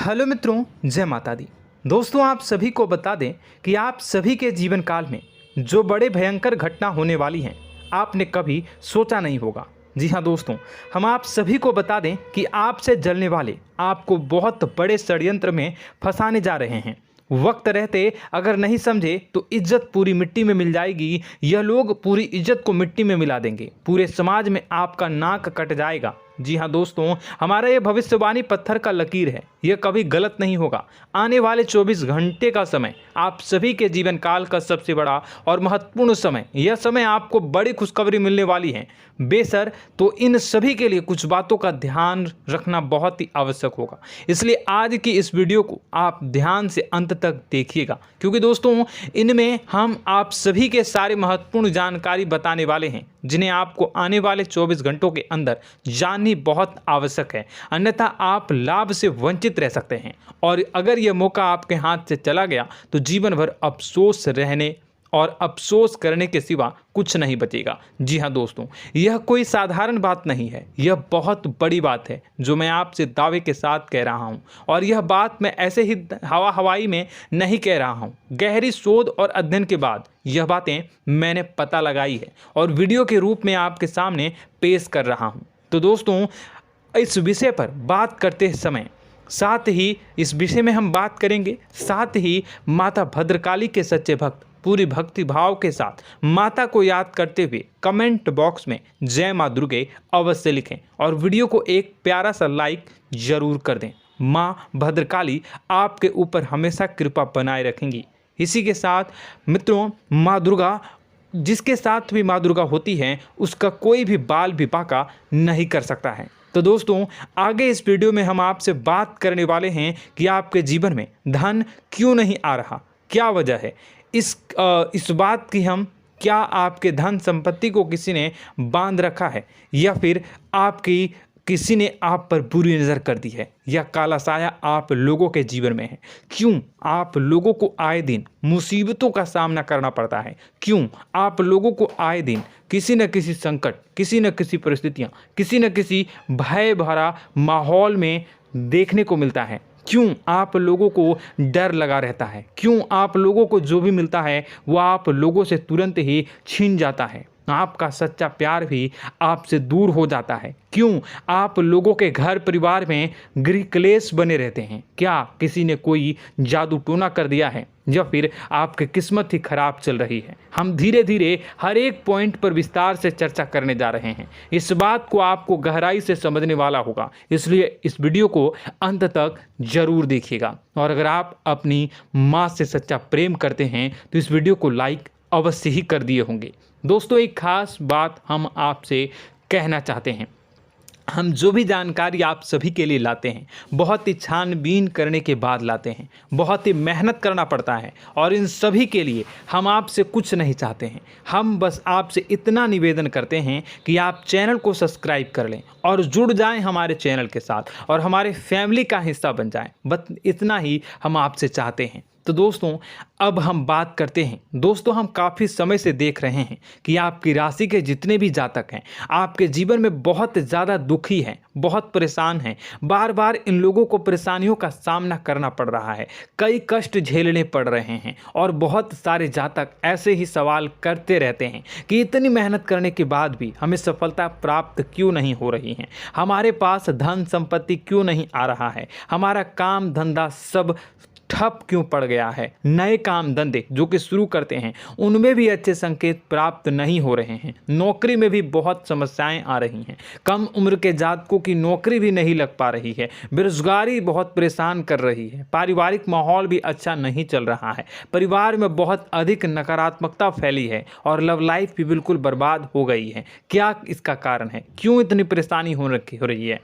Hello मित्रों, जय माता दी। दोस्तों, आप सभी को बता दें कि आप सभी के जीवन काल में जो बड़े भयंकर घटना होने वाली हैं, आपने कभी सोचा नहीं होगा। जी हाँ दोस्तों, हम आप सभी को बता दें कि आपसे जलने वाले आपको बहुत बड़े षड्यंत्र में फंसाने जा रहे हैं। वक्त रहते अगर नहीं समझे तो इज्जत पूरी मिट्टी में मिल जाएगी। यह लोग पूरी इज्जत को मिट्टी में मिला देंगे। पूरे समाज में आपका नाक कट जाएगा। जी हाँ दोस्तों, हमारा ये भविष्यवाणी पत्थर का लकीर है, यह कभी गलत नहीं होगा। आने वाले 24 घंटे का समय आप सभी के जीवन काल का सबसे बड़ा और महत्वपूर्ण समय। यह समय आपको बड़ी खुशखबरी मिलने वाली है बेसर, तो इन सभी के लिए कुछ बातों का ध्यान रखना बहुत ही आवश्यक होगा। इसलिए आज की इस वीडियो को आप ध्यान से अंत तक देखिएगा, क्योंकि दोस्तों इनमें हम आप सभी के सारे महत्वपूर्ण जानकारी बताने वाले हैं, जिन्हें आपको आने वाले 24 घंटों के अंदर जाननी बहुत आवश्यक है। अन्यथा आप लाभ से वंचित रह सकते हैं, और अगर यह मौका आपके हाथ से चला गया तो जीवन भर अफसोस रहने और अफसोस करने के सिवा कुछ नहीं बचेगा। जी हाँ दोस्तों, यह कोई साधारण बात नहीं है, यह बहुत बड़ी बात है जो मैं आपसे दावे के साथ कह रहा हूँ। और यह बात मैं ऐसे ही हवाई में नहीं कह रहा हूँ। गहरी शोध और अध्ययन के बाद यह बातें मैंने पता लगाई है और वीडियो के रूप में आपके सामने पेश कर रहा हूँ। तो दोस्तों, इस विषय पर बात करते समय साथ ही इस विषय में हम बात करेंगे, साथ ही माता भद्रकाली के सच्चे भक्त पूरी भक्ति भाव के साथ माता को याद करते हुए कमेंट बॉक्स में जय माँ दुर्गे अवश्य लिखें और वीडियो को एक प्यारा सा लाइक जरूर कर दें। माँ भद्रकाली आपके ऊपर हमेशा कृपा बनाए रखेंगी। इसी के साथ मित्रों, माँ दुर्गा, जिसके साथ भी माँ दुर्गा होती हैं, उसका कोई भी बाल भी बांका नहीं कर सकता है। तो दोस्तों, आगे इस वीडियो में हम आपसे बात करने वाले हैं कि आपके जीवन में धन क्यों नहीं आ रहा, क्या वजह है इस बात की। हम क्या आपके धन संपत्ति को किसी ने बांध रखा है, या फिर आपकी किसी ने आप पर बुरी नज़र कर दी है, या काला साया आप लोगों के जीवन में है। क्यों आप लोगों को आए दिन मुसीबतों का सामना करना पड़ता है, क्यों आप लोगों को आए दिन किसी न किसी संकट, किसी न किसी परिस्थितियाँ, किसी न किसी भय भरा माहौल में देखने को मिलता है, क्यों आप लोगों को डर लगा रहता है, क्यों आप लोगों को जो भी मिलता है वो आप लोगों से तुरंत ही छीन जाता है, आपका सच्चा प्यार भी आपसे दूर हो जाता है, क्यों आप लोगों के घर परिवार में गृह क्लेश बने रहते हैं। क्या किसी ने कोई जादू टोना कर दिया है, या फिर आपकी किस्मत ही खराब चल रही है। हम धीरे धीरे हर एक पॉइंट पर विस्तार से चर्चा करने जा रहे हैं। इस बात को आपको गहराई से समझने वाला होगा, इसलिए इस वीडियो को अंत तक जरूर देखिएगा। और अगर आप अपनी माँ से सच्चा प्रेम करते हैं तो इस वीडियो को लाइक अवश्य ही कर दिए होंगे। दोस्तों, एक खास बात हम आपसे कहना चाहते हैं। हम जो भी जानकारी आप सभी के लिए लाते हैं, बहुत ही छानबीन करने के बाद लाते हैं, बहुत ही मेहनत करना पड़ता है, और इन सभी के लिए हम आपसे कुछ नहीं चाहते हैं। हम बस आपसे इतना निवेदन करते हैं कि आप चैनल को सब्सक्राइब कर लें और जुड़ जाएं हमारे चैनल के साथ और हमारे फैमिली का हिस्सा बन जाएं। बस इतना ही हम आपसे चाहते हैं। तो दोस्तों, अब हम बात करते हैं। दोस्तों, हम काफ़ी समय से देख रहे हैं कि आपकी राशि के जितने भी जातक हैं, आपके जीवन में बहुत ज़्यादा दुखी हैं, बहुत परेशान हैं। बार बार इन लोगों को परेशानियों का सामना करना पड़ रहा है, कई कष्ट झेलने पड़ रहे हैं, और बहुत सारे जातक ऐसे ही सवाल करते रहते हैं कि इतनी मेहनत करने के बाद भी हमें सफलता प्राप्त क्यों नहीं हो रही है, हमारे पास धन संपत्ति क्यों नहीं आ रहा है, हमारा काम धंधा सब ठप क्यों पड़ गया है, नए काम धंधे जो कि शुरू करते हैं उनमें भी अच्छे संकेत प्राप्त नहीं हो रहे हैं, नौकरी में भी बहुत समस्याएं आ रही हैं, कम उम्र के जातकों की नौकरी भी नहीं लग पा रही है, बेरोजगारी बहुत परेशान कर रही है, पारिवारिक माहौल भी अच्छा नहीं चल रहा है, परिवार में बहुत अधिक नकारात्मकता फैली है, और लव लाइफ भी बिल्कुल बर्बाद हो गई है। क्या इसका कारण है, क्यों इतनी परेशानी हो रही है?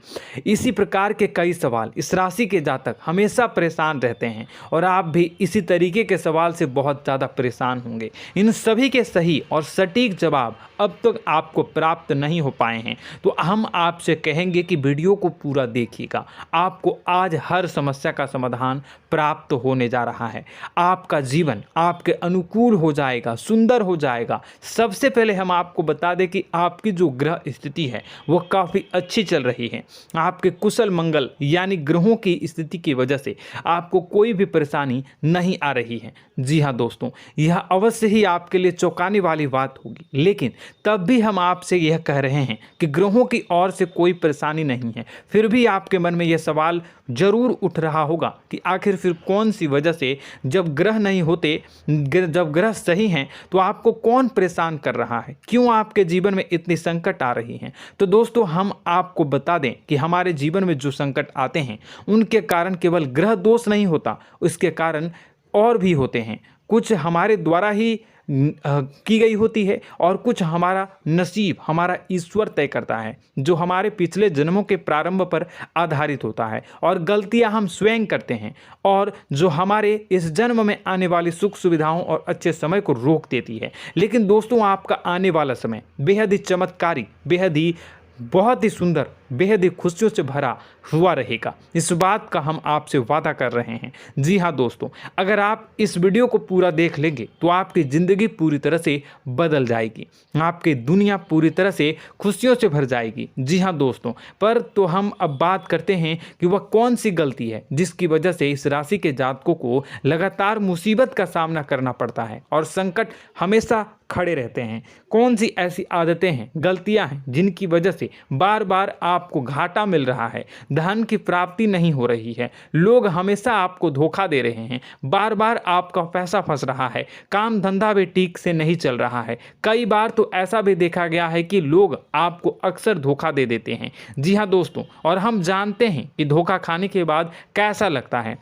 इसी प्रकार के कई सवाल इस राशि के जातक हमेशा परेशान रहते हैं, और आप भी इसी तरीके के सवाल से बहुत ज़्यादा परेशान होंगे। इन सभी के सही और सटीक जवाब अब तक आपको प्राप्त नहीं हो पाए हैं, तो हम आपसे कहेंगे कि वीडियो को पूरा देखिएगा। आपको आज हर समस्या का समाधान प्राप्त होने जा रहा है। आपका जीवन आपके अनुकूल हो जाएगा, सुंदर हो जाएगा। सबसे पहले हम आपको बता दें कि आपकी जो ग्रह स्थिति है वो काफ़ी अच्छी चल रही है। आपके कुशल मंगल यानी ग्रहों की स्थिति की वजह से आपको कोई भी परेशानी नहीं आ रही है। जी हाँ दोस्तों, यह अवश्य ही आपके लिए चौंकाने वाली बात होगी, लेकिन तब भी हम आपसे यह कह रहे हैं कि ग्रहों की ओर से कोई परेशानी नहीं है। फिर भी आपके मन में यह सवाल जरूर उठ रहा होगा कि आखिर फिर कौन सी वजह से, जब ग्रह नहीं होते, जब ग्रह सही हैं, तो आपको कौन परेशान कर रहा है, क्यों आपके जीवन में इतनी संकट आ रही हैं। तो दोस्तों, हम आपको बता दें कि हमारे जीवन में जो संकट आते हैं उनके कारण केवल ग्रह दोष नहीं होता, उसके कारण और भी होते हैं। कुछ हमारे द्वारा ही की गई होती है और कुछ हमारा नसीब, हमारा ईश्वर तय करता है, जो हमारे पिछले जन्मों के प्रारंभ पर आधारित होता है। और गलतियां हम स्वयं करते हैं और जो हमारे इस जन्म में आने वाली सुख सुविधाओं और अच्छे समय को रोक देती है। लेकिन दोस्तों, आपका आने वाला समय बेहद ही चमत्कारी, बेहद ही बहुत ही सुंदर, बेहद ही खुशियों से भरा हुआ रहेगा। इस बात का हम आपसे वादा कर रहे हैं। जी हाँ दोस्तों, अगर आप इस वीडियो को पूरा देख लेंगे तो आपकी ज़िंदगी पूरी तरह से बदल जाएगी, आपकी दुनिया पूरी तरह से खुशियों से भर जाएगी। जी हाँ दोस्तों, पर तो हम अब बात करते हैं कि वह कौन सी गलती है जिसकी वजह से इस राशि के जातकों को लगातार मुसीबत का सामना करना पड़ता है और संकट हमेशा खड़े रहते हैं। कौन सी ऐसी आदतें हैं, गलतियां हैं जिनकी वजह से बार बार आपको घाटा मिल रहा है, धन की प्राप्ति नहीं हो रही है, लोग हमेशा आपको धोखा दे रहे हैं, बार बार आपका पैसा फंस रहा है, काम धंधा भी ठीक से नहीं चल रहा है। कई बार तो ऐसा भी देखा गया है कि लोग आपको अक्सर धोखा दे देते हैं। जी हाँ दोस्तों, और हम जानते हैं कि धोखा खाने के बाद कैसा लगता है।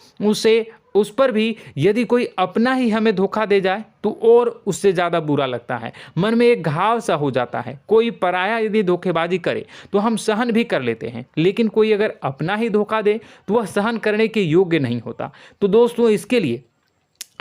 उस पर भी यदि कोई अपना ही हमें धोखा दे जाए तो और उससे ज़्यादा बुरा लगता है, मन में एक घाव सा हो जाता है। कोई पराया यदि धोखेबाजी करे तो हम सहन भी कर लेते हैं, लेकिन कोई अगर अपना ही धोखा दे तो वह सहन करने के योग्य नहीं होता। तो दोस्तों, इसके लिए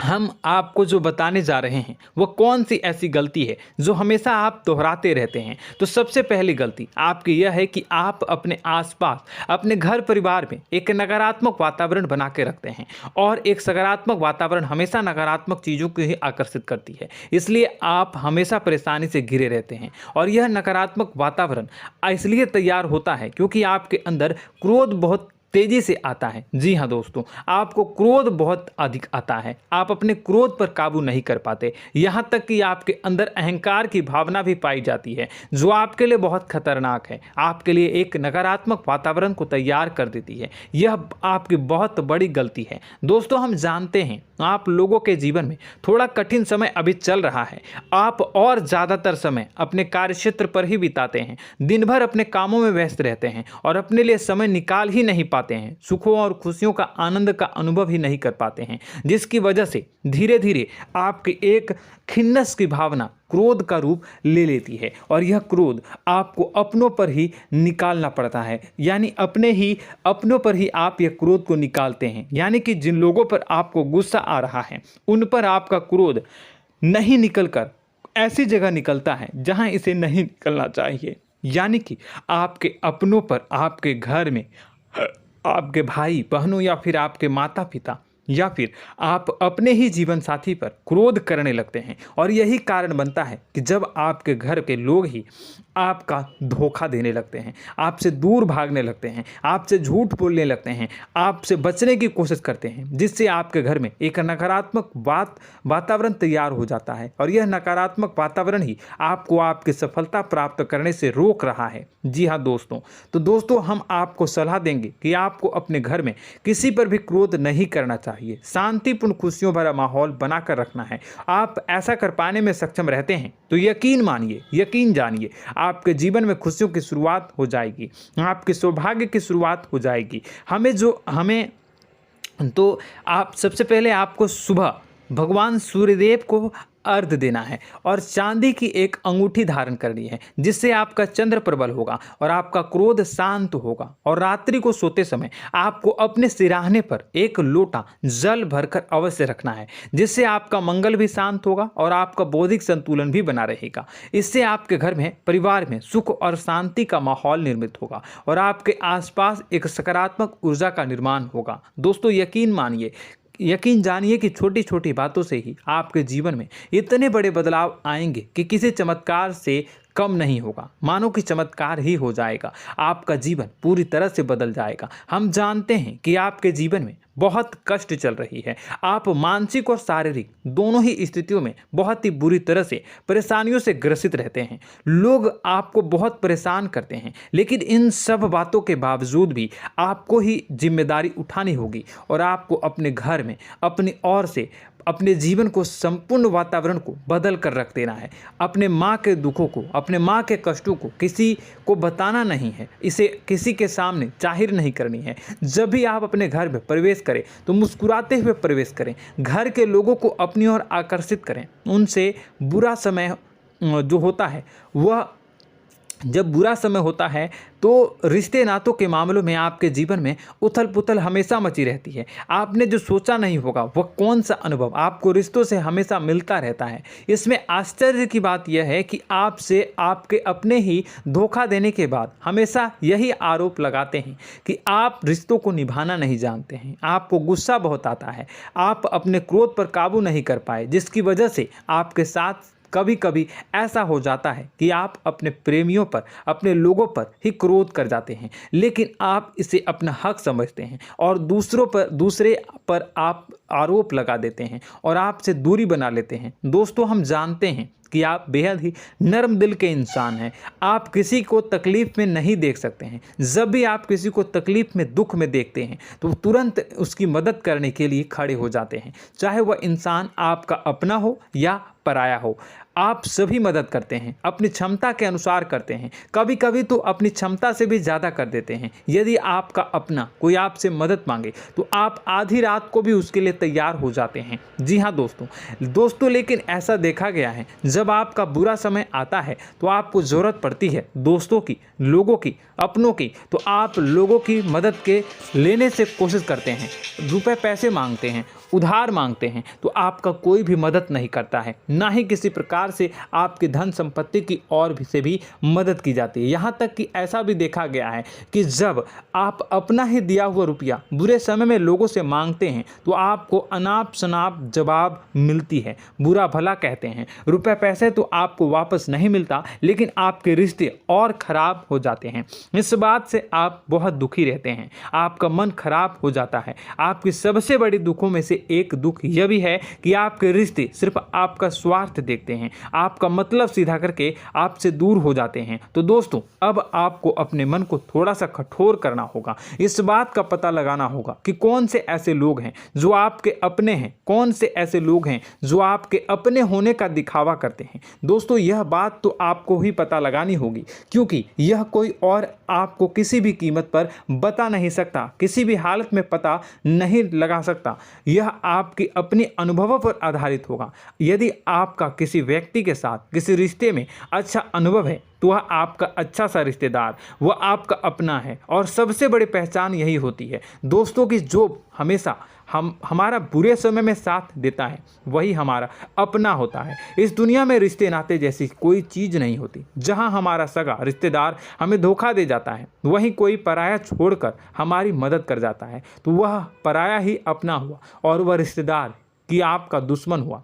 हम आपको जो बताने जा रहे हैं वो कौन सी ऐसी गलती है जो हमेशा आप दोहराते रहते हैं। तो सबसे पहली गलती आपकी यह है कि आप अपने आसपास, अपने घर परिवार में एक नकारात्मक वातावरण बना के रखते हैं, और एक सकारात्मक वातावरण हमेशा नकारात्मक चीज़ों को ही आकर्षित करती है। इसलिए आप हमेशा परेशानी से घिरे रहते हैं, और यह नकारात्मक वातावरण इसलिए तैयार होता है क्योंकि आपके अंदर क्रोध बहुत तेजी से आता है। जी हाँ दोस्तों, आपको क्रोध बहुत अधिक आता है, आप अपने क्रोध पर काबू नहीं कर पाते, यहाँ तक कि आपके अंदर अहंकार की भावना भी पाई जाती है, जो आपके लिए बहुत खतरनाक है, आपके लिए एक नकारात्मक वातावरण को तैयार कर देती है। यह आपकी बहुत बड़ी गलती है। दोस्तों, हम जानते हैं आप लोगों के जीवन में थोड़ा कठिन समय अभी चल रहा है। आप और ज़्यादातर समय अपने कार्यक्षेत्र पर ही बिताते हैं, दिन भर अपने कामों में व्यस्त रहते हैं और अपने लिए समय निकाल ही नहीं पाते हैं, सुखों और खुशियों का आनंद का अनुभव ही नहीं कर पाते हैं, जिसकी वजह से धीरे धीरे आपकी एक खिन्नस की भावना क्रोध का रूप ले लेती है, और यह क्रोध आपको अपनों पर ही निकालना पड़ता है। यानी अपनों पर ही आप यह क्रोध को निकालते हैं। यानी कि जिन लोगों पर आपको गुस्सा आ रहा है उन पर आपका क्रोध नहीं निकलकर ऐसी जगह निकलता है जहां इसे नहीं निकलना चाहिए। यानी कि आपके अपनों पर, आपके घर में, आपके भाई बहनों या फिर आपके माता पिता या फिर आप अपने ही जीवन साथी पर क्रोध करने लगते हैं, और यही कारण बनता है कि जब आपके घर के लोग ही आपका धोखा देने लगते हैं, आपसे दूर भागने लगते हैं, आपसे झूठ बोलने लगते हैं, आपसे बचने की कोशिश करते हैं, जिससे आपके घर में एक नकारात्मक वातावरण तैयार हो जाता है, और यह नकारात्मक वातावरण ही आपको आपकी सफलता प्राप्त करने से रोक रहा है। जी हाँ दोस्तों, तो दोस्तों, हम आपको सलाह देंगे कि आपको अपने घर में किसी पर भी क्रोध नहीं करना चाहिए, शांतिपूर्ण खुशियों भरा माहौल बनाकर रखना है। आप ऐसा कर पाने में सक्षम रहते हैं तो यकीन मानिए, यकीन जानिए, आपके जीवन में खुशियों की शुरुआत हो जाएगी, आपके सौभाग्य की शुरुआत हो जाएगी। आप सबसे पहले आपको सुबह भगवान सूर्यदेव को अर्घ्य देना है और चांदी की एक अंगूठी धारण करनी है, जिससे आपका चंद्र प्रबल होगा और आपका क्रोध शांत होगा। और रात्रि को सोते समय आपको अपने सिरहाने पर एक लोटा जल भरकर अवश्य रखना है, जिससे आपका मंगल भी शांत होगा और आपका बौद्धिक संतुलन भी बना रहेगा। इससे आपके घर में, परिवार में सुख और शांति का माहौल निर्मित होगा और आपके आसपास एक सकारात्मक ऊर्जा का निर्माण होगा। दोस्तों, यकीन जानिए कि छोटी छोटी बातों से ही आपके जीवन में इतने बड़े बदलाव आएंगे कि किसी चमत्कार से कम नहीं होगा। मानो कि चमत्कार ही हो जाएगा, आपका जीवन पूरी तरह से बदल जाएगा। हम जानते हैं कि आपके जीवन में बहुत कष्ट चल रही है, आप मानसिक और शारीरिक दोनों ही स्थितियों में बहुत ही बुरी तरह से परेशानियों से ग्रसित रहते हैं। लोग आपको बहुत परेशान करते हैं, लेकिन इन सब बातों के बावजूद भी आपको ही जिम्मेदारी उठानी होगी और आपको अपने घर में अपनी ओर से अपने जीवन को, संपूर्ण वातावरण को बदल कर रख देना है। अपने माँ के दुखों को, अपने माँ के कष्टों को किसी को बताना नहीं है, इसे किसी के सामने जाहिर नहीं करनी है। जब भी आप अपने घर में प्रवेश करें तो मुस्कुराते हुए प्रवेश करें, घर के लोगों को अपनी ओर आकर्षित करें। उनसे बुरा समय जो होता है वह जब बुरा समय होता है तो रिश्ते नातों के मामलों में आपके जीवन में उथल पुथल हमेशा मची रहती है। आपने जो सोचा नहीं होगा वह कौन सा अनुभव आपको रिश्तों से हमेशा मिलता रहता है। इसमें आश्चर्य की बात यह है कि आपसे आपके अपने ही धोखा देने के बाद हमेशा यही आरोप लगाते हैं कि आप रिश्तों को निभाना नहीं जानते हैं, आपको गुस्सा बहुत आता है, आप अपने क्रोध पर काबू नहीं कर पाए, जिसकी वजह से आपके साथ कभी कभी ऐसा हो जाता है कि आप अपने प्रेमियों पर, अपने लोगों पर ही क्रोध कर जाते हैं, लेकिन आप इसे अपना हक समझते हैं और दूसरे पर आप आरोप लगा देते हैं और आपसे दूरी बना लेते हैं। दोस्तों, हम जानते हैं कि आप बेहद ही नर्म दिल के इंसान हैं। आप किसी को तकलीफ में नहीं देख सकते हैं। जब भी आप किसी को तकलीफ में, दुख में देखते हैं तो तुरंत उसकी मदद करने के लिए खड़े हो जाते हैं, चाहे वह इंसान आपका अपना हो या पराया हो। आप सभी मदद करते हैं, अपनी क्षमता के अनुसार करते हैं, कभी कभी तो अपनी क्षमता से भी ज़्यादा कर देते हैं। यदि आपका अपना कोई आपसे मदद मांगे तो आप आधी रात को भी उसके लिए तैयार हो जाते हैं। जी हाँ दोस्तों, लेकिन ऐसा देखा गया है, जब आपका बुरा समय आता है तो आपको ज़रूरत पड़ती है दोस्तों की, लोगों की, अपनों की, तो आप लोगों की मदद के लेने से कोशिश करते हैं, रुपए पैसे मांगते हैं, उधार मांगते हैं, तो आपका कोई भी मदद नहीं करता है, ना ही किसी प्रकार से आपकी धन संपत्ति की ओर से भी मदद की जाती है। यहाँ तक कि ऐसा भी देखा गया है कि जब आप अपना ही दिया हुआ रुपया बुरे समय में लोगों से मांगते हैं तो आपको अनाप शनाप जवाब मिलती है, बुरा भला कहते हैं। रुपए पैसे तो आपको वापस नहीं मिलता, लेकिन आपके रिश्ते और खराब हो जाते हैं। इस बात से आप बहुत दुखी रहते हैं, आपका मन खराब हो जाता है। आपकी सबसे बड़ी दुखों में से एक दुख यह भी है कि आपके रिश्ते सिर्फ आपका स्वार्थ देखते हैं, आपका मतलब सीधा करके आपसे दूर हो जाते हैं। तो दोस्तों, अब आपको अपने मन को थोड़ा सा कठोर करना होगा, इस बात का पता लगाना होगा कि कौन से ऐसे लोग हैं जो आपके अपने हैं, कौन से ऐसे लोग हैं जो आपके अपने होने का दिखावा करते हैं। दोस्तों, यह बात तो आपको ही पता लगानी होगी, क्योंकि यह कोई और आपको किसी भी कीमत पर बता नहीं सकता, किसी भी हालत में पता नहीं लगा सकता। यह आपके अपने अनुभवों पर आधारित होगा। यदि आपका किसी व्यक्ति के साथ किसी रिश्ते में अच्छा अनुभव है तो वह आपका अच्छा सा रिश्तेदार, वह आपका अपना है। और सबसे बड़ी पहचान यही होती है दोस्तों की जो हमेशा हमारा बुरे समय में साथ देता है वही हमारा अपना होता है। इस दुनिया में रिश्ते नाते जैसी कोई चीज़ नहीं होती। जहां हमारा सगा रिश्तेदार हमें धोखा दे जाता है, वहीं कोई पराया छोड़कर हमारी मदद कर जाता है, तो वह पराया ही अपना हुआ और वह रिश्तेदार की आपका दुश्मन हुआ।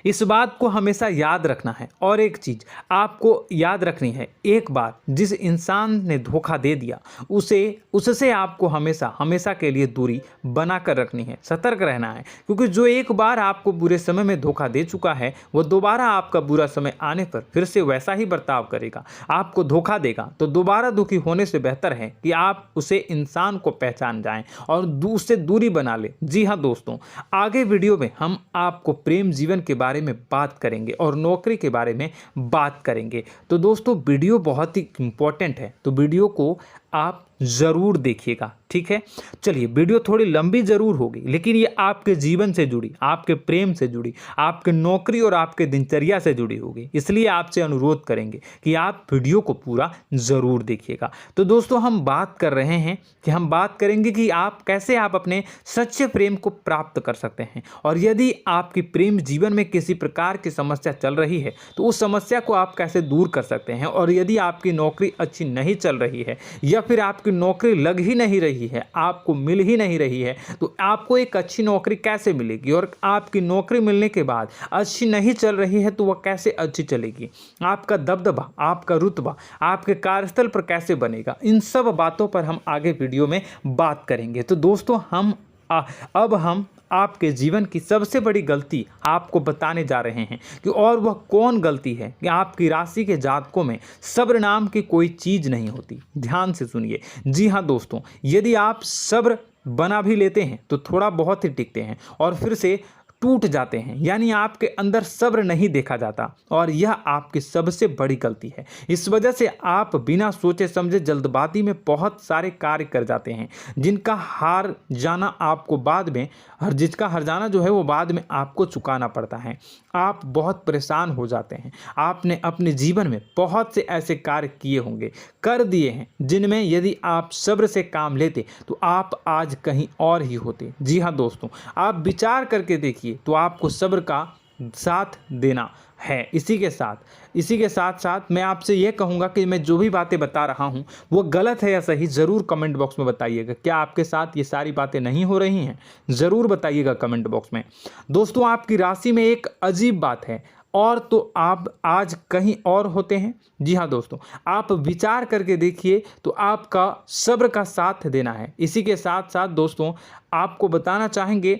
इस बात को हमेशा याद रखना है। और एक चीज़ आपको याद रखनी है, एक बार जिस इंसान ने धोखा दे दिया उससे आपको हमेशा के लिए दूरी बना कर रखनी है, सतर्क रहना है। क्योंकि जो एक बार आपको बुरे समय में धोखा दे चुका है वो दोबारा आपका बुरा समय आने पर फिर से वैसा ही बर्ताव करेगा, आपको धोखा देगा। तो दोबारा दुखी होने से बेहतर है कि आप उसे इंसान को पहचान जाएं और उससे दूरी बना लें। जी हाँ दोस्तों, आगे वीडियो में हम आपको प्रेम जीवन के बारे में बात करेंगे और नौकरी के बारे में बात करेंगे। तो दोस्तों, वीडियो बहुत ही इम्पोर्टेंट है, तो वीडियो को आप ज़रूर देखिएगा, ठीक है। चलिए, वीडियो थोड़ी लंबी ज़रूर होगी, लेकिन ये आपके जीवन से जुड़ी, आपके प्रेम से जुड़ी, आपके नौकरी और आपके दिनचर्या से जुड़ी होगी, इसलिए आपसे अनुरोध करेंगे कि आप वीडियो को पूरा ज़रूर देखिएगा। तो दोस्तों, हम बात कर रहे हैं कि हम बात करेंगे कि आप कैसे आप अपने सच्चे प्रेम को प्राप्त कर सकते हैं, और यदि आपकी प्रेम जीवन में किसी प्रकार की समस्या चल रही है तो उस समस्या को आप कैसे दूर कर सकते हैं, और यदि आपकी नौकरी अच्छी नहीं चल रही है या फिर आपकी नौकरी लग ही नहीं रही है, आपको मिल ही नहीं रही है, तो आपको एक अच्छी नौकरी कैसे मिलेगी, और आपकी नौकरी मिलने के बाद अच्छी नहीं चल रही है तो वह कैसे अच्छी चलेगी, आपका दबदबा, आपका रुतबा आपके कार्यस्थल पर कैसे बनेगा, इन सब बातों पर हम आगे वीडियो में बात करेंगे। तो दोस्तों, अब हम आपके जीवन की सबसे बड़ी गलती आपको बताने जा रहे हैं कि और वह कौन गलती है कि आपकी राशि के जातकों में सब्र नाम की कोई चीज़ नहीं होती। ध्यान से सुनिए। जी हाँ दोस्तों, यदि आप सब्र बना भी लेते हैं तो थोड़ा बहुत ही टिकते हैं और फिर से टूट जाते हैं, यानी आपके अंदर सब्र नहीं देखा जाता, और यह आपकी सबसे बड़ी गलती है। इस वजह से आप बिना सोचे समझे जल्दबाजी में बहुत सारे कार्य कर जाते हैं, जिसका हार जाना जो है वो बाद में आपको चुकाना पड़ता है। आप बहुत परेशान हो जाते हैं। आपने अपने जीवन में बहुत से ऐसे कार्य किए होंगे, कर दिए हैं, जिनमें यदि आप सब्र से काम लेते तो आप आज कहीं और ही होते। जी हाँ दोस्तों, आप विचार करके देखिए तो आपको सब्र का साथ देना है। इसी के साथ साथ मैं आपसे यह कहूँगा कि मैं जो भी बातें बता रहा हूँ वो गलत है या सही, ज़रूर कमेंट बॉक्स में बताइएगा। क्या आपके साथ ये सारी बातें नहीं हो रही हैं, ज़रूर बताइएगा कमेंट बॉक्स में। दोस्तों, आपकी राशि में एक अजीब बात है, और तो आप आज कहीं और होते हैं। जी हाँ दोस्तों, आप विचार करके देखिए तो आपका सब्र का साथ देना है। इसी के साथ साथ दोस्तों, आपको बताना चाहेंगे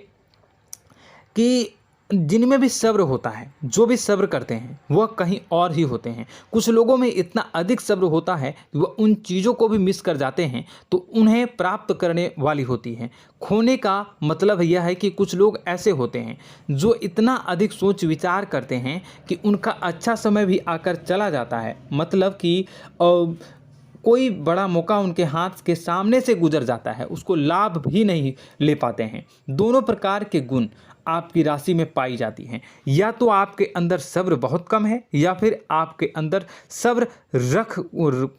कि जिनमें भी सब्र होता है, जो भी सब्र करते हैं वह कहीं और ही होते हैं। कुछ लोगों में इतना अधिक सब्र होता है कि वह उन चीज़ों को भी मिस कर जाते हैं तो उन्हें प्राप्त करने वाली होती हैं। खोने का मतलब यह है कि कुछ लोग ऐसे होते हैं जो इतना अधिक सोच विचार करते हैं कि उनका अच्छा समय भी आकर चला जाता है, मतलब कि कोई बड़ा मौका उनके हाथ के सामने से गुजर जाता है, उसको लाभ भी नहीं ले पाते हैं। दोनों प्रकार के गुण आपकी राशि में पाई जाती हैं। या तो आपके अंदर सब्र बहुत कम है, या फिर आपके अंदर सब्र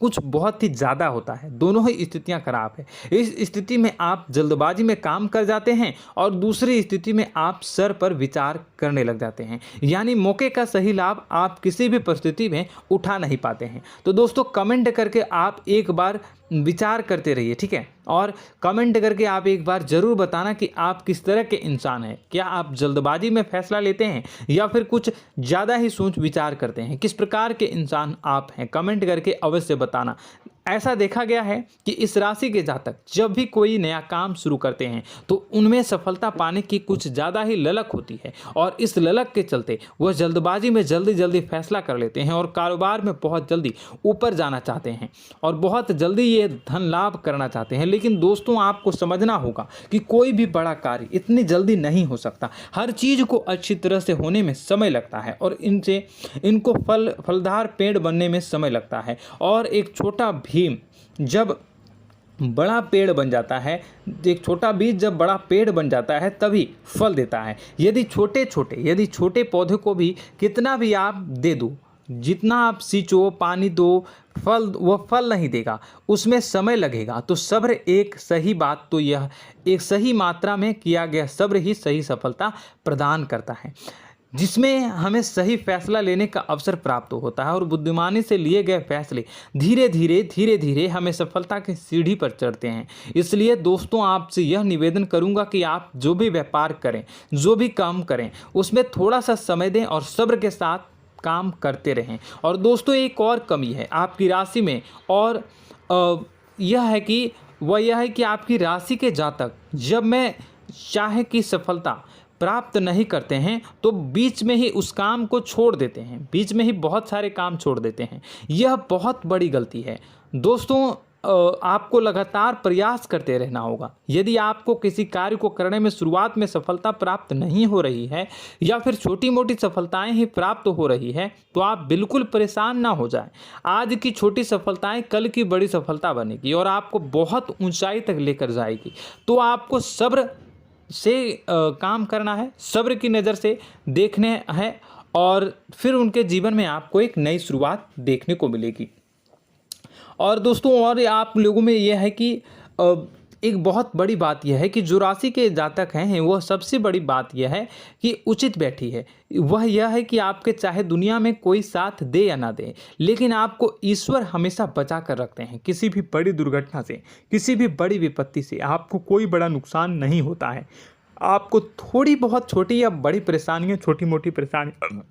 कुछ बहुत ही ज़्यादा होता है। दोनों ही स्थितियां खराब है। इस स्थिति में आप जल्दबाजी में काम कर जाते हैं, और दूसरी स्थिति में आप सर पर विचार करने लग जाते हैं, यानी मौके का सही लाभ आप किसी भी परिस्थिति में उठा नहीं पाते हैं। तो दोस्तों, कमेंट करके आप एक बार विचार करते रहिए, ठीक है, और कमेंट करके आप एक बार ज़रूर बताना कि आप किस तरह के इंसान हैं। क्या आप जल्दबाजी में फैसला लेते हैं या फिर कुछ ज़्यादा ही सोच विचार करते हैं? किस प्रकार के इंसान आप हैं, कमेंट करके अवश्य बताना। ऐसा देखा गया है कि इस राशि के जातक जब भी कोई नया काम शुरू करते हैं तो उनमें सफलता पाने की कुछ ज़्यादा ही ललक होती है, और इस ललक के चलते वह जल्दबाजी में जल्दी फैसला कर लेते हैं और कारोबार में बहुत जल्दी ऊपर जाना चाहते हैं और बहुत जल्दी ये धन लाभ करना चाहते हैं। लेकिन दोस्तों, आपको समझना होगा कि कोई भी बड़ा कार्य इतनी जल्दी नहीं हो सकता। हर चीज़ को अच्छी तरह से होने में समय लगता है, और इनको फलदार पेड़ बनने में समय लगता है। और एक छोटा भीम जब बड़ा पेड़ बन जाता है, एक छोटा बीज जब बड़ा पेड़ बन जाता है तभी फल देता है। यदि छोटे पौधे को भी कितना भी आप दे दो, जितना आप सींचो, पानी दो, वह फल नहीं देगा, उसमें समय लगेगा। तो सब्र एक सही मात्रा में किया गया सब्र ही सही सफलता प्रदान करता है, जिसमें हमें सही फैसला लेने का अवसर प्राप्त होता है, और बुद्धिमानी से लिए गए फैसले धीरे धीरे हमें सफलता की सीढ़ी पर चढ़ते हैं। इसलिए दोस्तों, आपसे यह निवेदन करूंगा कि आप जो भी व्यापार करें, जो भी काम करें, उसमें थोड़ा सा समय दें और सब्र के साथ काम करते रहें। और दोस्तों, एक और कमी है आपकी राशि में, और यह है कि आपकी राशि के जातक जब में चाहे कि सफलता प्राप्त नहीं करते हैं तो बीच में ही उस काम को छोड़ देते हैं, बीच में ही बहुत सारे काम छोड़ देते हैं। यह बहुत बड़ी गलती है दोस्तों। आपको लगातार प्रयास करते रहना होगा। यदि आपको किसी कार्य को करने में शुरुआत में सफलता प्राप्त नहीं हो रही है या फिर छोटी मोटी सफलताएं ही प्राप्त हो रही है तो आप बिल्कुल परेशान ना हो जाएं। आज की छोटी सफलताएं कल की बड़ी सफलता बनेगी और आपको बहुत ऊंचाई तक लेकर जाएगी। तो आपको सब्र से काम करना है, सब्र की नज़र से देखने हैं और फिर उनके जीवन में आपको एक नई शुरुआत देखने को मिलेगी। और दोस्तों और आप लोगों में यह है कि एक बहुत बड़ी बात यह है कि जो राशि के जातक हैं वह सबसे बड़ी बात यह है कि उचित बैठी है। वह यह है कि आपके चाहे दुनिया में कोई साथ दे या ना दे, लेकिन आपको ईश्वर हमेशा बचा कर रखते हैं। किसी भी बड़ी दुर्घटना से, किसी भी बड़ी विपत्ति से आपको कोई बड़ा नुकसान नहीं होता है। आपको थोड़ी बहुत छोटी या बड़ी परेशानियाँ, छोटी मोटी परेशानी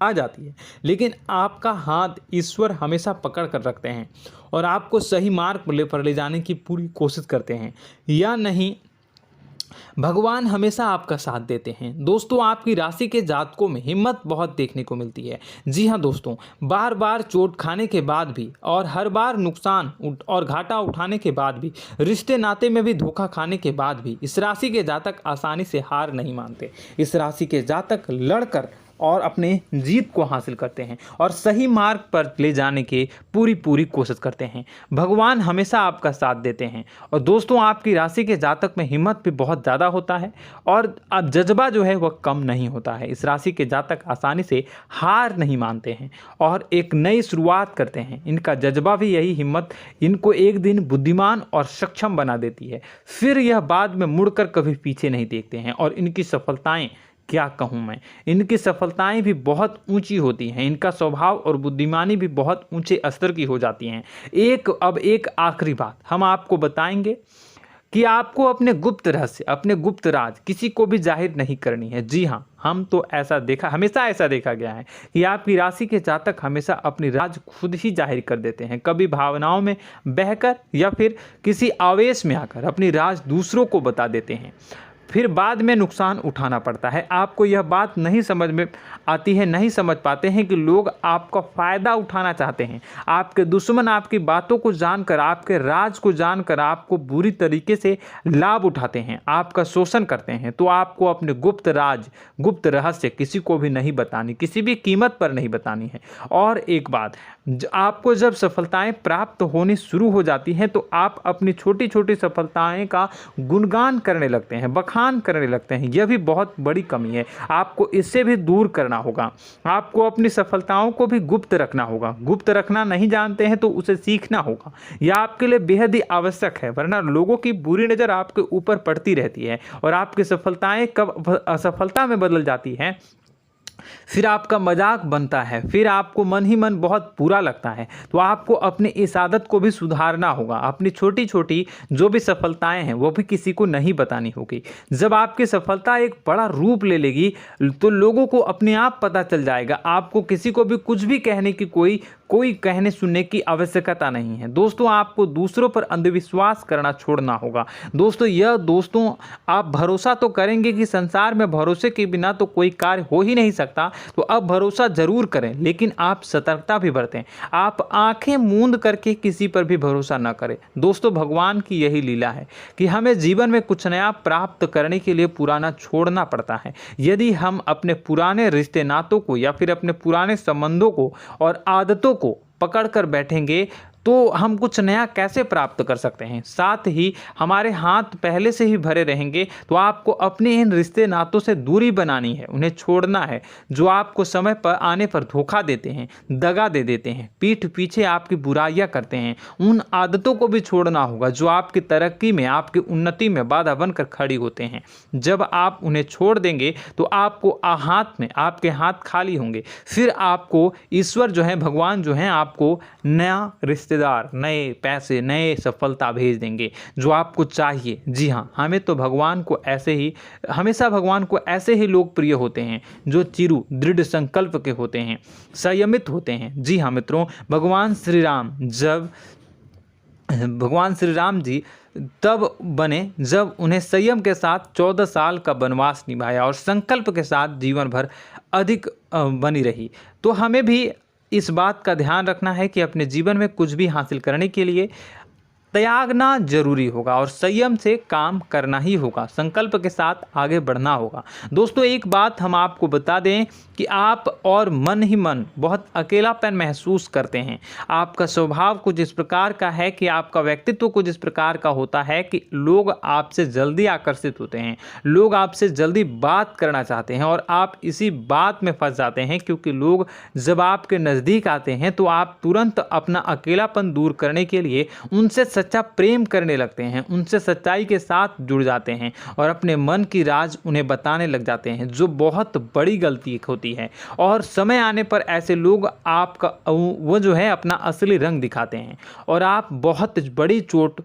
आ जाती है, लेकिन आपका हाथ ईश्वर हमेशा पकड़ कर रखते हैं और आपको सही मार्ग पर ले जाने की पूरी कोशिश करते हैं। या नहीं, भगवान हमेशा आपका साथ देते हैं। दोस्तों आपकी राशि के जातकों में हिम्मत बहुत देखने को मिलती है। जी हाँ दोस्तों, बार बार चोट खाने के बाद भी और हर बार नुकसान और घाटा उठाने के बाद भी, रिश्ते नाते में भी धोखा खाने के बाद भी इस राशि के जातक आसानी से हार नहीं मानते। इस राशि के जातक लड़कर और अपने जीत को हासिल करते हैं और सही मार्ग पर ले जाने की पूरी कोशिश करते हैं। भगवान हमेशा आपका साथ देते हैं। और दोस्तों आपकी राशि के जातक में हिम्मत भी बहुत ज़्यादा होता है और अब जज्बा जो है वह कम नहीं होता है। इस राशि के जातक आसानी से हार नहीं मानते हैं और एक नई शुरुआत करते हैं। इनका जज्बा भी, यही हिम्मत इनको एक दिन बुद्धिमान और सक्षम बना देती है। फिर यह बाद में मुड़कर कभी पीछे नहीं देखते हैं और इनकी सफलताएं, क्या कहूँ मैं, इनकी सफलताएं भी बहुत ऊंची होती हैं। इनका स्वभाव और बुद्धिमानी भी बहुत ऊंचे स्तर की हो जाती हैं। अब एक आखिरी बात हम आपको बताएंगे कि आपको अपने गुप्त रहस्य, अपने गुप्त राज किसी को भी जाहिर नहीं करनी है। जी हाँ, हम तो हमेशा ऐसा देखा गया है कि आपकी राशि के जातक हमेशा अपनी राज खुद ही जाहिर कर देते हैं। कभी भावनाओं में बहकर या फिर किसी आवेश में आकर अपनी राज दूसरों को बता देते हैं, फिर बाद में नुकसान उठाना पड़ता है। आपको यह बात नहीं समझ में आती है, नहीं समझ पाते हैं कि लोग आपका फ़ायदा उठाना चाहते हैं। आपके दुश्मन आपकी बातों को जानकर, आपके राज को जानकर आपको बुरी तरीके से लाभ उठाते हैं, आपका शोषण करते हैं। तो आपको अपने गुप्त राज, गुप्त रहस्य किसी को भी नहीं बतानी, किसी भी कीमत पर नहीं बतानी है। और एक बात, आपको जब सफलताएं प्राप्त होनी शुरू हो जाती हैं तो आप अपनी छोटी छोटी सफलताएं का गुणगान करने लगते हैं, बखान करने लगते हैं। यह भी बहुत बड़ी कमी है, आपको इससे भी दूर करना होगा। आपको अपनी सफलताओं को भी गुप्त रखना होगा। गुप्त रखना नहीं जानते हैं तो उसे सीखना होगा। यह आपके लिए बेहद ही आवश्यक है, वरना लोगों की बुरी नज़र आपके ऊपर पड़ती रहती है और आपकी सफलताएं कब असफलता में बदल जाती हैं, फिर आपका मजाक बनता है, फिर आपको मन ही मन बहुत बुरा लगता है। तो आपको अपनी इस आदत को भी सुधारना होगा। अपनी छोटी छोटी जो भी सफलताएं हैं वो भी किसी को नहीं बतानी होगी। जब आपकी सफलता एक बड़ा रूप ले लेगी तो लोगों को अपने आप पता चल जाएगा। आपको किसी को भी कुछ भी कहने की कोई कहने सुनने की आवश्यकता नहीं है। दोस्तों आपको दूसरों पर अंधविश्वास करना छोड़ना होगा। दोस्तों आप भरोसा तो करेंगे कि संसार में भरोसे के बिना तो कोई कार्य हो ही नहीं सकता, तो अब भरोसा जरूर करें, लेकिन आप सतर्कता भी बरतें। आप आंखें मूंद करके किसी पर भी भरोसा न करें। दोस्तों भगवान की यही लीला है कि हमें जीवन में कुछ नया प्राप्त करने के लिए पुराना छोड़ना पड़ता है। यदि हम अपने पुराने रिश्ते नातों को या फिर अपने पुराने संबंधों को और आदतों को पकड़ कर बैठेंगे तो हम कुछ नया कैसे प्राप्त कर सकते हैं। साथ ही हमारे हाथ पहले से ही भरे रहेंगे। तो आपको अपने इन रिश्ते नातों से दूरी बनानी है, उन्हें छोड़ना है। जो आपको समय पर आने पर धोखा देते हैं, दगा दे देते हैं, पीठ पीछे आपकी बुराइयां करते हैं, उन आदतों को भी छोड़ना होगा जो आपकी तरक्की में, आपकी उन्नति में बाधा बनकर खड़ी होते हैं। जब आप उन्हें छोड़ देंगे तो आपको आपके हाथ खाली होंगे। फिर आपको ईश्वर जो है, भगवान जो है, आपको नया रिश्तेदार, नए पैसे, नए सफलता भेज देंगे जो आपको चाहिए। जी हाँ, हमेशा भगवान को ऐसे ही लोग प्रिय होते हैं जो चिरु दृढ़ संकल्प के होते हैं, संयमित होते हैं। जी हाँ मित्रों, भगवान श्री राम जी तब बने जब उन्हें संयम के साथ 14 साल का वनवास निभाया और संकल्प के साथ जीवन भर अधिक बनी रही। तो हमें भी इस बात का ध्यान रखना है कि अपने जीवन में कुछ भी हासिल करने के लिए त्यागना जरूरी होगा और संयम से काम करना ही होगा, संकल्प के साथ आगे बढ़ना होगा। दोस्तों एक बात हम आपको बता दें कि आप और मन ही मन बहुत अकेलापन महसूस करते हैं। आपका स्वभाव कुछ इस प्रकार का है कि आपका व्यक्तित्व कुछ इस प्रकार का होता है कि लोग आपसे जल्दी आकर्षित होते हैं, लोग आपसे जल्दी बात करना चाहते हैं और आप इसी बात में फंस जाते हैं, क्योंकि लोग जब आपके नज़दीक आते हैं तो आप तुरंत अपना अकेलापन दूर करने के लिए उनसे सच्चा प्रेम करने लगते हैं, उनसे सच्चाई के साथ जुड़ जाते हैं और अपने मन की राज उन्हें बताने लग जाते हैं, जो बहुत बड़ी गलती होती है। और समय आने पर ऐसे लोग आपका वो जो है अपना असली रंग दिखाते हैं और आप बहुत बड़ी चोट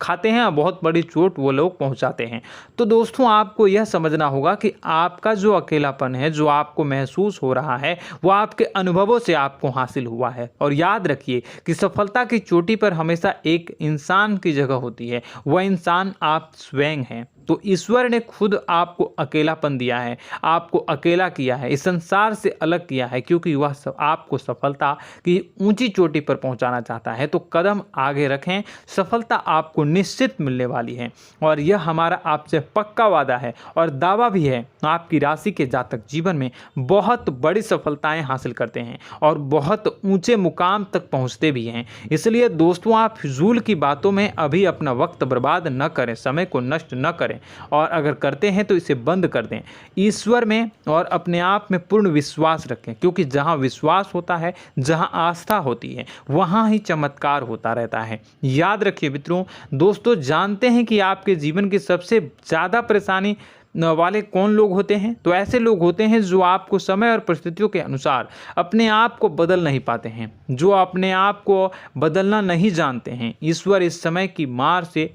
खाते हैं, बहुत बड़ी चोट वो लोग पहुंचाते हैं। तो दोस्तों आपको यह समझना होगा कि आपका जो अकेलापन है, जो आपको महसूस हो रहा है, वो आपके अनुभवों से आपको हासिल हुआ है। और याद रखिए कि सफलता की चोटी पर हमेशा एक इंसान की जगह होती है, वह इंसान आप स्वयं हैं। तो ईश्वर ने खुद आपको अकेलापन दिया है, आपको अकेला किया है, इस संसार से अलग किया है, क्योंकि वह आपको सफलता की ऊंची चोटी पर पहुंचाना चाहता है। तो कदम आगे रखें, सफलता आपको निश्चित मिलने वाली है और यह हमारा आपसे पक्का वादा है और दावा भी है। आपकी राशि के जातक जीवन में बहुत बड़ी सफलताएं हासिल करते हैं और बहुत ऊंचे मुकाम तक पहुंचते भी हैं। इसलिए दोस्तों आप फिजूल की बातों में अभी अपना वक्त बर्बाद न करें, समय को नष्ट न करें और अगर करते हैं तो इसे बंद कर दें। ईश्वर में और अपने आप में पूर्ण विश्वास रखें, क्योंकि जहां विश्वास होता है, जहां आस्था होती है, वहां ही चमत्कार होता रहता है। याद रखिए मित्रों, दोस्तों जानते हैं कि आपके जीवन की सबसे ज़्यादा परेशानी वाले कौन लोग होते हैं? तो ऐसे लोग होते हैं जो आपको समय और परिस्थितियों के अनुसार अपने आप को बदल नहीं पाते हैं, जो अपने आप को बदलना नहीं जानते हैं। ईश्वर इस समय की मार से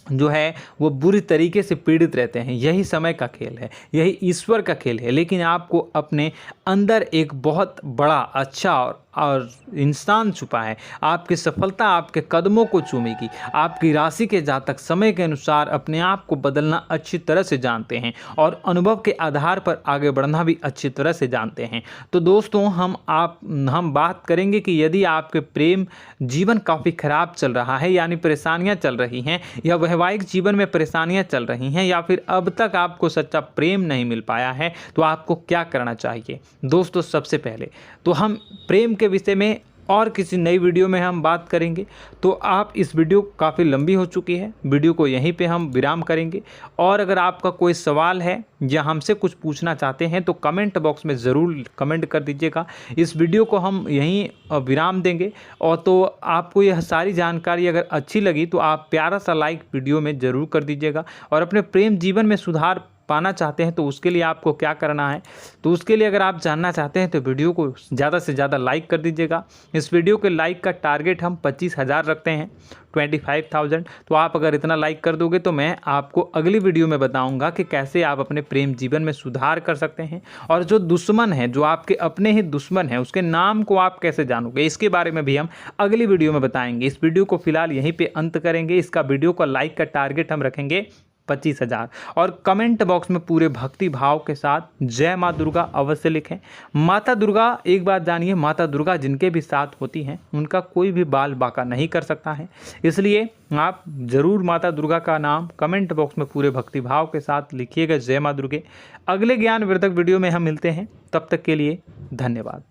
जो है वो बुरी तरीके से पीड़ित रहते हैं। यही समय का खेल है, यही ईश्वर का खेल है। लेकिन आपको अपने अंदर एक बहुत बड़ा अच्छा और इंसान छुपा है। आपकी सफलता आपके कदमों को चूमेगी। आपकी राशि के जातक समय के अनुसार अपने आप को बदलना अच्छी तरह से जानते हैं और अनुभव के आधार पर आगे बढ़ना भी अच्छी तरह से जानते हैं। तो दोस्तों हम बात करेंगे कि यदि आपके प्रेम जीवन काफ़ी खराब चल रहा है, यानी परेशानियां चल रही हैं, या वैवाहिक जीवन में परेशानियां चल रही हैं, या फिर अब तक आपको सच्चा प्रेम नहीं मिल पाया है, तो आपको क्या करना चाहिए। दोस्तों सबसे पहले तो हम प्रेम के विषय में और किसी नई वीडियो में हम बात करेंगे। तो आप इस वीडियो काफ़ी लंबी हो चुकी है, वीडियो को यहीं पे हम विराम करेंगे। और अगर आपका कोई सवाल है या हमसे कुछ पूछना चाहते हैं तो कमेंट बॉक्स में ज़रूर कमेंट कर दीजिएगा। इस वीडियो को हम यहीं विराम देंगे। और तो आपको यह सारी जानकारी अगर अच्छी लगी तो आप प्यारा सा लाइक वीडियो में ज़रूर कर दीजिएगा। और अपने प्रेम जीवन में सुधार पाना चाहते हैं तो उसके लिए आपको क्या करना है, तो उसके लिए अगर आप जानना चाहते हैं तो वीडियो को ज़्यादा से ज़्यादा लाइक कर दीजिएगा। इस वीडियो के लाइक का टारगेट हम 25,000 रखते हैं, 25,000। तो आप अगर इतना लाइक कर दोगे तो मैं आपको अगली वीडियो में बताऊंगा कि कैसे आप अपने प्रेम जीवन में सुधार कर सकते हैं। और जो दुश्मन है, जो आपके अपने ही दुश्मन है, उसके नाम को आप कैसे जानोगे, इसके बारे में भी हम अगली वीडियो में बताएंगे। इस वीडियो को फिलहाल यहीं पर अंत करेंगे। इसका वीडियो का लाइक का टारगेट हम रखेंगे 25,000। और कमेंट बॉक्स में पूरे भक्ति भाव के साथ जय माँ दुर्गा अवश्य लिखें। माता दुर्गा, एक बात जानिए, माता दुर्गा जिनके भी साथ होती हैं उनका कोई भी बाल बाका नहीं कर सकता है। इसलिए आप ज़रूर माता दुर्गा का नाम कमेंट बॉक्स में पूरे भक्ति भाव के साथ लिखिएगा, जय माँ दुर्गे। अगले ज्ञानवर्धक वीडियो में हम मिलते हैं, तब तक के लिए धन्यवाद।